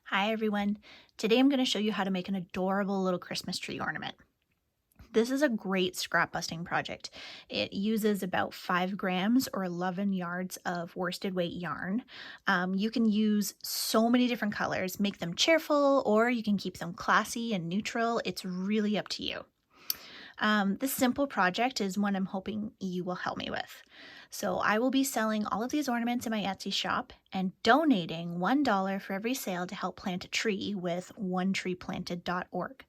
Hi everyone. Today I'm going to show you how to make an adorable little Christmas tree ornament. This is a great scrap busting project. It uses about 5 grams or 11 yards of worsted weight yarn. You can use so many different colors, make them cheerful, or you can keep them classy and neutral. It's really up to you. This simple project is one I'm hoping you will help me with. So I will be selling all of these ornaments in my Etsy shop and donating $1 for every sale to help plant a tree with onetreeplanted.org.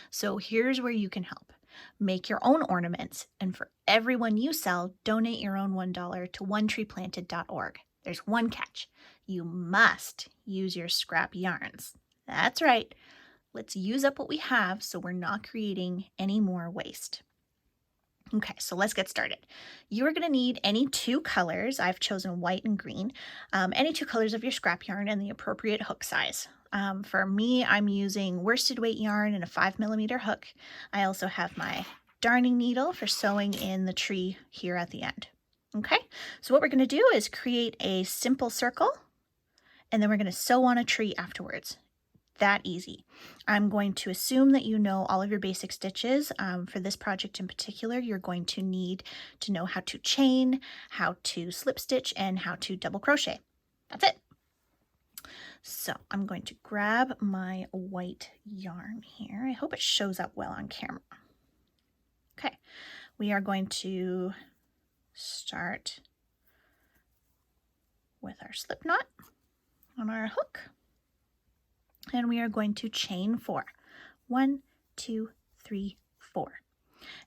So here's where you can help. Make your own ornaments, and for every one you sell, donate your own $1 to onetreeplanted.org. There's one catch. You must use your scrap yarns. That's right. Let's use up what we have so we're not creating any more waste. Okay, so let's get started. You are going to need any 2 colors. I've chosen white and green. Any 2 colors of your scrap yarn and the appropriate hook size. For me, I'm using worsted weight yarn and a 5mm hook. I also have my darning needle for sewing in the tree here at the end. Okay, so what we're going to do is create a simple circle, and then we're going to sew on a tree afterwards. That easy. I'm going to assume that you know all of your basic stitches. For this project in particular, you're going to need to know how to chain, how to slip stitch, and how to double crochet. That's it. So I'm going to grab my white yarn here. I hope it shows up well on camera. Okay, we are going to start with our slip knot on our hook. And we are going to chain 4. 1, 2, 3, 4.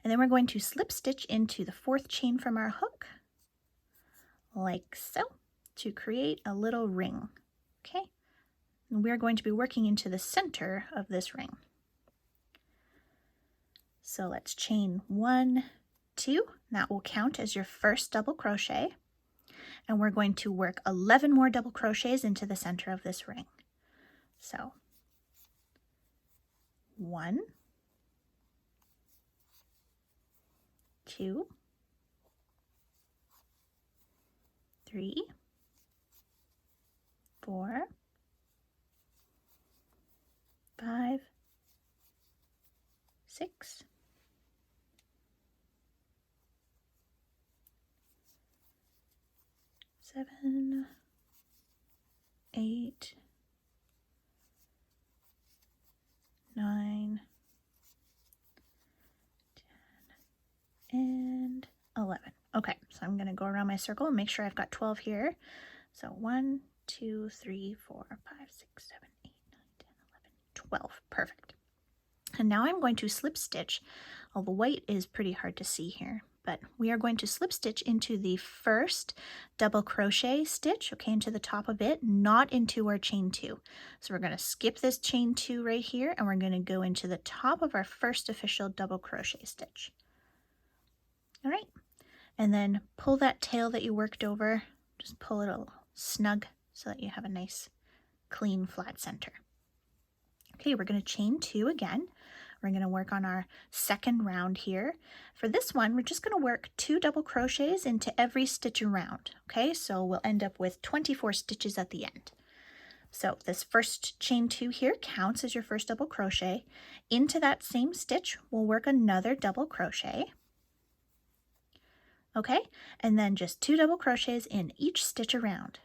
And then we're going to slip stitch into the 4th chain from our hook, like so, to create a little ring. Okay, and we're going to be working into the center of this ring. So let's chain 1, 2, that will count as your first double crochet. And we're going to work 11 more double crochets into the center of this ring. So 1, 2, 3, 4, 5, 6, 7, 8, 9, 10, and 11. Okay, so I'm going to go around my circle and make sure I've got 12 here. So 1, 2, 3, 4, 5, 6, 7, 8, 9, 10, 11, 12. Perfect. And now I'm going to slip stitch. All the white is pretty hard to see here, but we are going to slip stitch into the first double crochet stitch, okay, into the top of it, not into our chain 2. So we're going to skip this chain 2 right here, and we're going to go into the top of our first official double crochet stitch. All right, and then pull that tail that you worked over, just pull it a little snug so that you have a nice clean flat center. Okay, we're going to chain 2 again. We're going to work on our second round here. For this one, we're just going to work 2 double crochets into every stitch around. Okay, so we'll end up with 24 stitches at the end. So this first chain 2 here counts as your first double crochet. Into that same stitch, we'll work another double crochet. Okay, and then just 2 double crochets in each stitch around.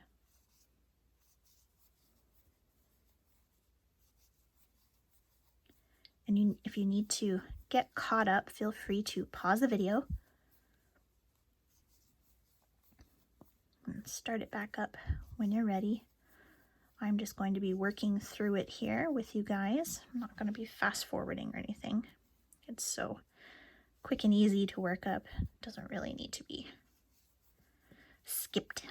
And if you need to get caught up, feel free to pause the video and start it back up when you're ready. I'm just going to be working through it here with you guys. I'm not going to be fast forwarding or anything. It's so quick and easy to work up. It doesn't really need to be skipped.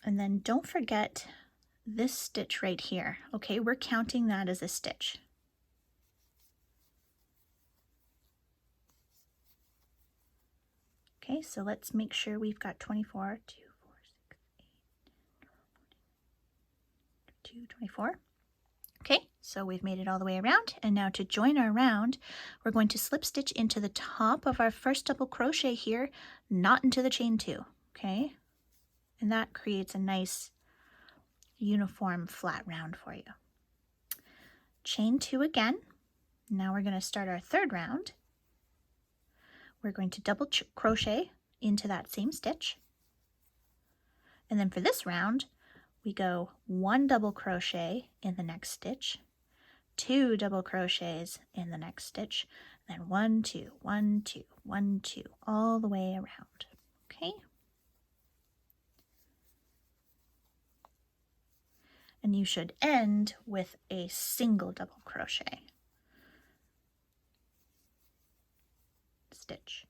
And then don't forget this stitch right here. Okay, we're counting that as a stitch. Okay, so let's make sure we've got 24, 2, 4, 6, 8, 2, 24. Okay, so we've made it all the way around, and now to join our round, we're going to slip stitch into the top of our first double crochet here, not into the chain 2, okay? And that creates a nice uniform flat round for you. Chain 2 again. Now we're going to start our third round. We're going to double crochet into that same stitch. And then for this round, we go 1 double crochet in the next stitch, 2 double crochets in the next stitch, then 1, 2, 1, 2, 1, 2, all the way around. Okay? And you should end with a single double crochet stitch.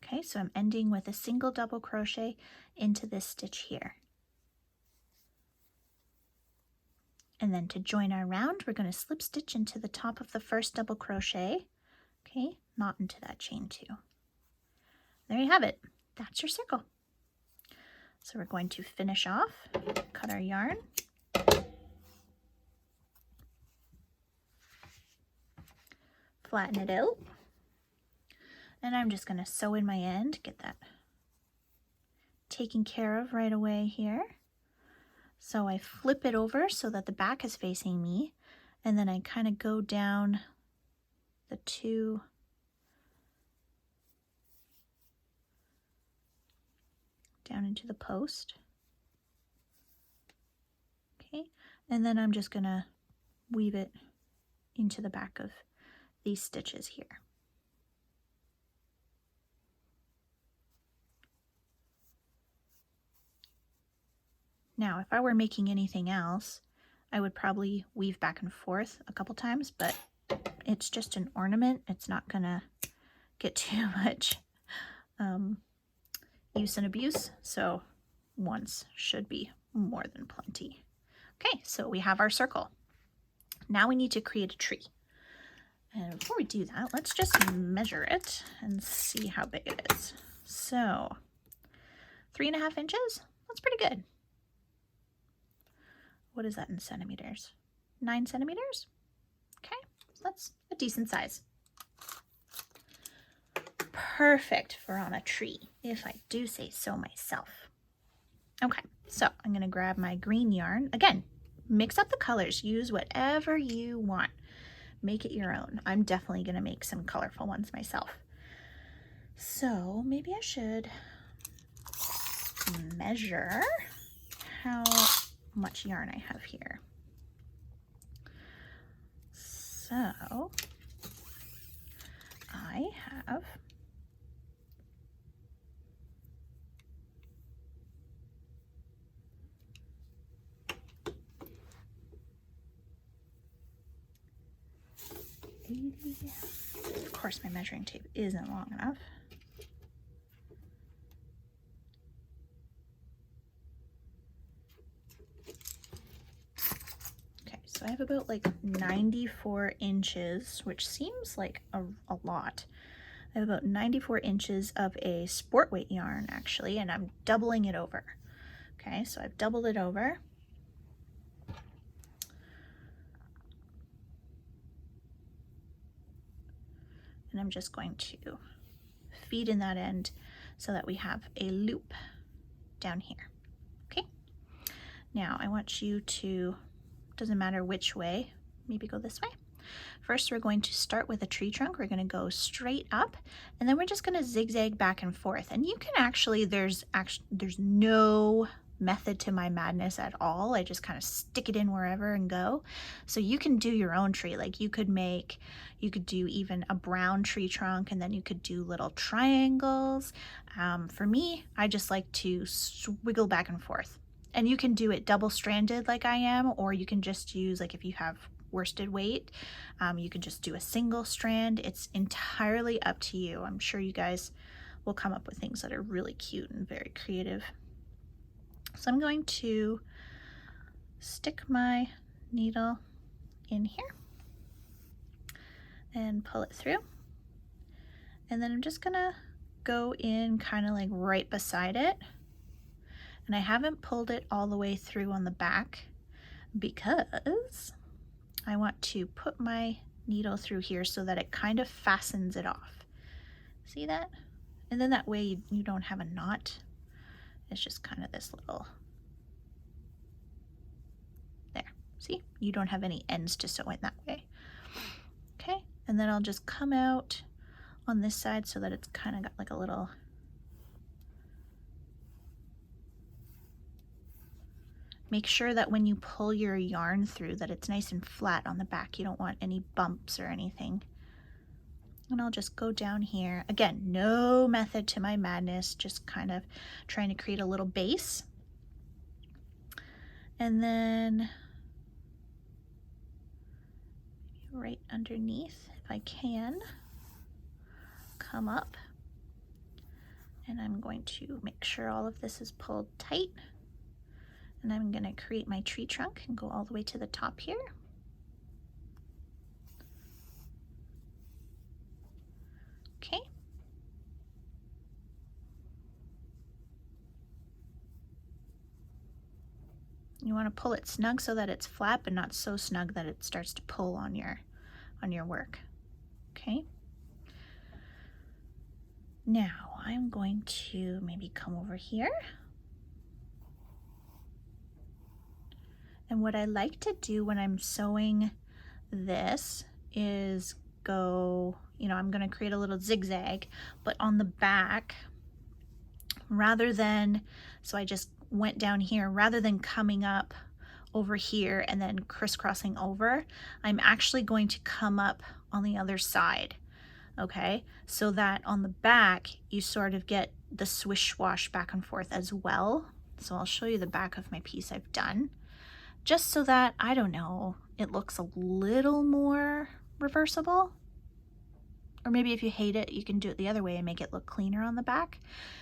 Okay, so I'm ending with a single double crochet into this stitch here. And then to join our round, we're going to slip stitch into the top of the first double crochet, okay, not into that chain 2. There you have it. That's your circle. So we're going to finish off, cut our yarn, flatten it out, and I'm just going to sew in my end, get that taken care of right away here. So I flip it over so that the back is facing me, and then I kind of go down the 2 down into the post. Okay, and then I'm just going to weave it into the back of these stitches here. Now, if I were making anything else, I would probably weave back and forth a couple times, but it's just an ornament. It's not gonna get too much use and abuse, so once should be more than plenty. Okay, so we have our circle. Now we need to create a tree. And before we do that, let's just measure it and see how big it is. So 3.5 inches, that's pretty good. What is that in centimeters? 9 centimeters? Okay, that's a decent size. Perfect for on a tree, if I do say so myself. Okay, so I'm gonna grab my green yarn. Again, mix up the colors, use whatever you want. Make it your own. I'm definitely gonna make some colorful ones myself. So maybe I should measure how much yarn I have here. So I have of course my measuring tape isn't long enough. Okay, So I have about like 94 inches, which seems like a lot. I have about 94 inches of a sport weight yarn actually, and I'm doubling it over. Okay, so I've doubled it over. And I'm just going to feed in that end so that we have a loop down here. Okay, now I want you to, doesn't matter which way, maybe go this way. First, we're going to start with a tree trunk. We're going to go straight up, and then we're just going to zigzag back and forth. And you can actually, there's no method to my madness at all. I just kind of stick it in wherever and go. So you can do your own tree. Like you could do even a brown tree trunk, and then you could do little triangles. For me, I just like to swiggle back and forth. And you can do it double stranded like I am, or you can just use, like if you have worsted weight, you can just do a single strand. It's entirely up to you. I'm sure you guys will come up with things that are really cute and very creative. So I'm going to stick my needle in here and pull it through, and then I'm just gonna go in kind of like right beside it, and I haven't pulled it all the way through on the back because I want to put my needle through here so that it kind of fastens it off. See that? And then that way you don't have a knot. It's just kind of this little, there. See? You don't have any ends to sew in that way. Okay, and then I'll just come out on this side so that it's kind of got like a little, make sure that when you pull your yarn through that it's nice and flat on the back. You don't want any bumps or anything. And I'll just go down here. Again, no method to my madness, just kind of trying to create a little base. And then right underneath, if I can, come up. And I'm going to make sure all of this is pulled tight. And I'm going to create my tree trunk and go all the way to the top here. Okay. You want to pull it snug so that it's flat, but not so snug that it starts to pull on your work. Okay. Now I'm going to maybe come over here. And what I like to do when I'm sewing this is go, I'm going to create a little zigzag, but on the back, rather than, so I just went down here, rather than coming up over here and then crisscrossing over, I'm actually going to come up on the other side. Okay, so that on the back, you sort of get the swish swash back and forth as well. So I'll show you the back of my piece I've done, just so that, I don't know, it looks a little more reversible. Or maybe if you hate it, you can do it the other way and make it look cleaner on the back.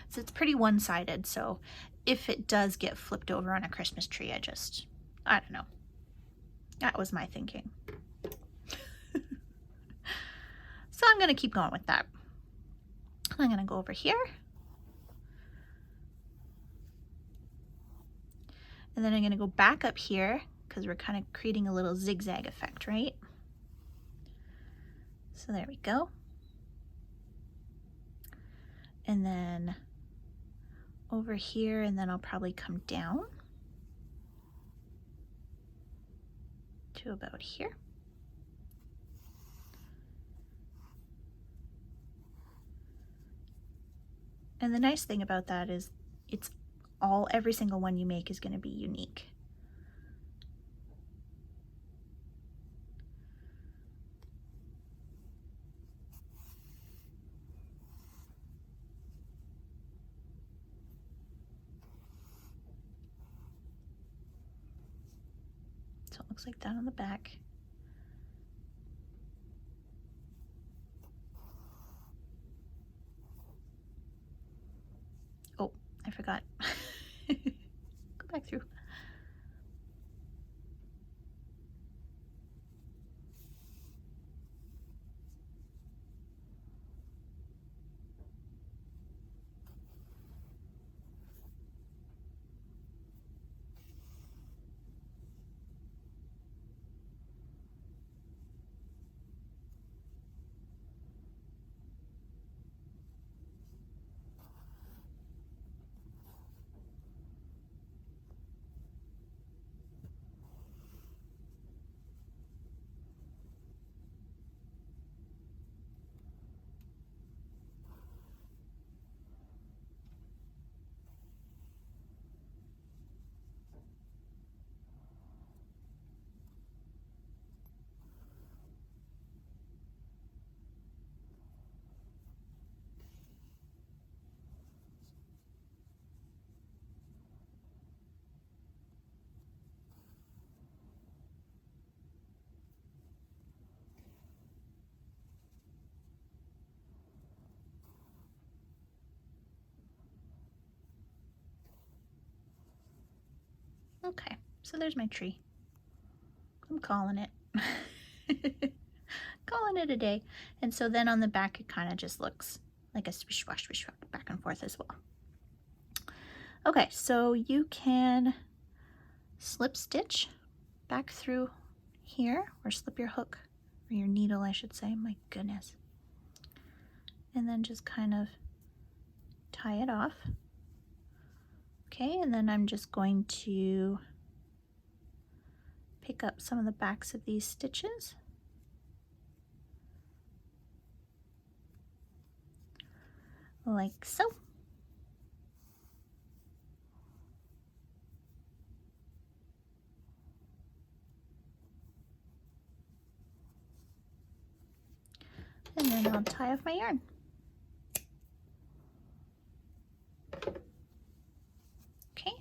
So it's pretty one-sided, so if it does get flipped over on a Christmas tree, I don't know. That was my thinking. So I'm gonna keep going with that. I'm gonna go over here. And then I'm gonna go back up here because we're kind of creating a little zigzag effect, right? So there we go. And then over here, and then I'll probably come down to about here. And the nice thing about that is every single one you make is going to be unique. So it looks like that on the back. Oh, I forgot. Go back through. Okay, so there's my tree. I'm calling it. Calling it a day. And so then on the back, it kind of just looks like a swish, swash, swish, swash, back and forth as well. Okay, so you can slip stitch back through here, or slip your hook, or your needle, I should say. My goodness. And then just kind of tie it off. Okay, and then I'm just going to pick up some of the backs of these stitches. Like so. And then I'll tie off my yarn. Okay,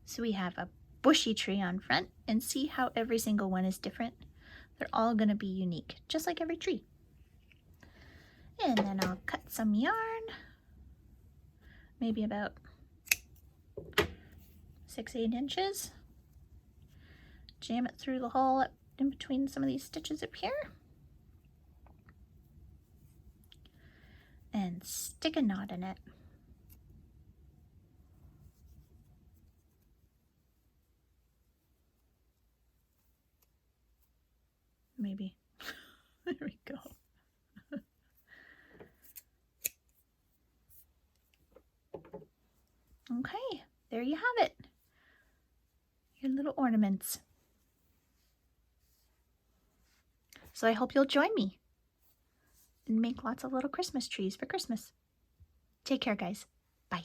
so we have a bushy tree on front, and see how every single one is different? They're all going to be unique, just like every tree. And then I'll cut some yarn, maybe about 6-8 inches. Jam it through the hole up in between some of these stitches up here. And stick a knot in it. Maybe. There we go. Okay, there you have it. Your little ornaments. So I hope you'll join me and make lots of little Christmas trees for Christmas. Take care, guys. Bye.